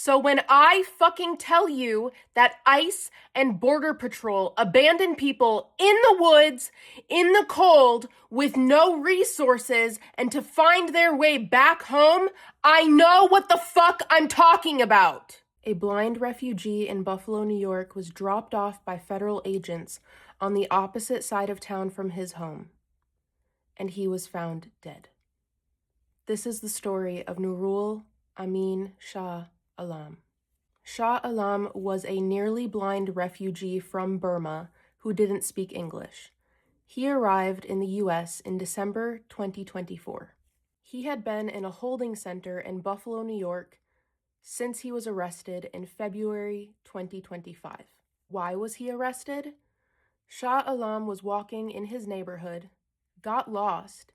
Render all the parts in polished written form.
So when I fucking tell you that ICE and Border Patrol abandon people in the woods, in the cold, with no resources, and to find their way back home, I know what the fuck I'm talking about. A blind refugee in Buffalo, New York was dropped off by federal agents on the opposite side of town from his home, and he was found dead. This is the story of Nurul Amin Shah Alam. Shah Alam was a nearly blind refugee from Burma who didn't speak English. He arrived in the U.S. in December 2024. He had been in a holding center in Buffalo, New York, since he was arrested in February 2025. Why was he arrested? Shah Alam was walking in his neighborhood, got lost,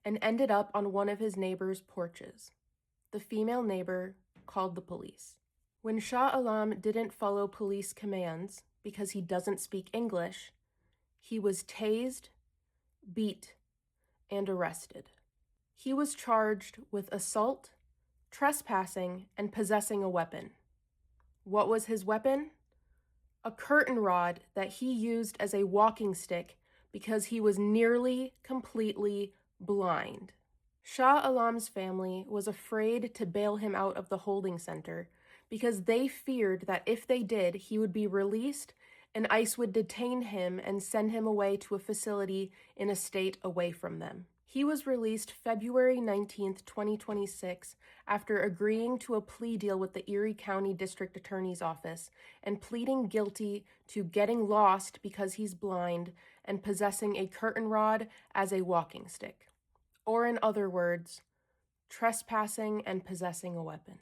and ended up on one of his neighbor's porches. The female neighbor called the police. When Shah Alam didn't follow police commands because he doesn't speak English, he was tased, beat, and arrested. He was charged with assault, trespassing, and possessing a weapon. What was his weapon? A curtain rod that he used as a walking stick because he was nearly completely blind. Shah Alam's family was afraid to bail him out of the holding center because they feared that if they did, he would be released and ICE would detain him and send him away to a facility in a state away from them. He was released February 19th, 2026, after agreeing to a plea deal with the Erie County District Attorney's Office and pleading guilty to getting lost because he's blind and possessing a curtain rod as a walking stick. Or in other words, trespassing and possessing a weapon.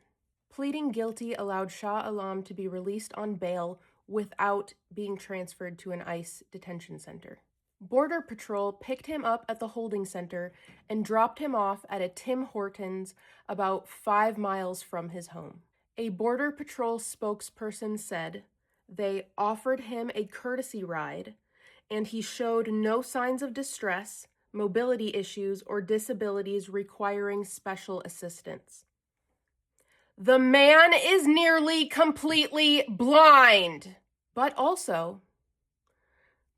Pleading guilty allowed Shah Alam to be released on bail without being transferred to an ICE detention center. Border Patrol picked him up at the holding center and dropped him off at a Tim Hortons about 5 miles from his home. A Border Patrol spokesperson said they offered him a courtesy ride and he showed no signs of distress, mobility issues, or disabilities requiring special assistance. The man is nearly completely blind. But also,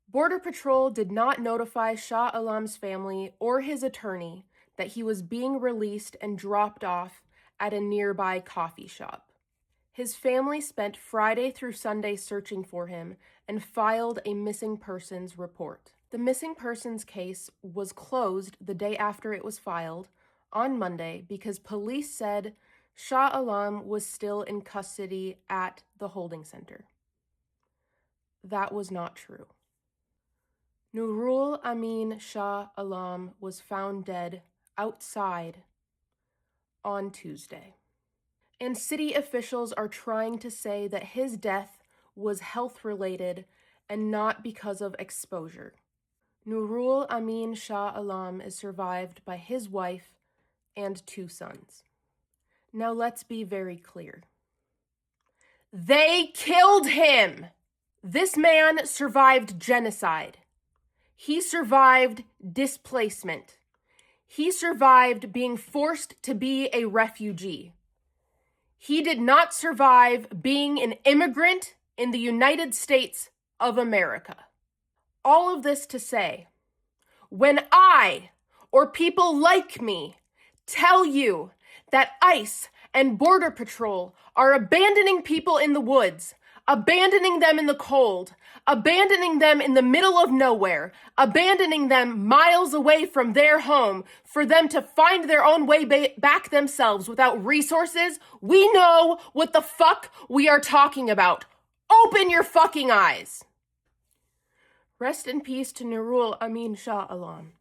Border Patrol did not notify Shah Alam's family or his attorney that he was being released and dropped off at a nearby coffee shop. His family spent Friday through Sunday searching for him and filed a missing persons report. The missing persons case was closed the day after it was filed on Monday because police said Shah Alam was still in custody at the holding center. That was not true. Nurul Amin Shah Alam was found dead outside on Tuesday. And city officials are trying to say that his death was health-related and not because of exposure. Nurul Amin Shah Alam is survived by his wife and 2 sons. Now let's be very clear. They killed him! This man survived genocide. He survived displacement. He survived being forced to be a refugee. He did not survive being an immigrant in the United States of America. All of this to say, when I, or people like me, tell you that ICE and Border Patrol are abandoning people in the woods, abandoning them in the cold, abandoning them in the middle of nowhere, abandoning them miles away from their home for them to find their own way back themselves without resources, we know what the fuck we are talking about. Open your fucking eyes. Rest in peace to Nurul Amin Shah Alam.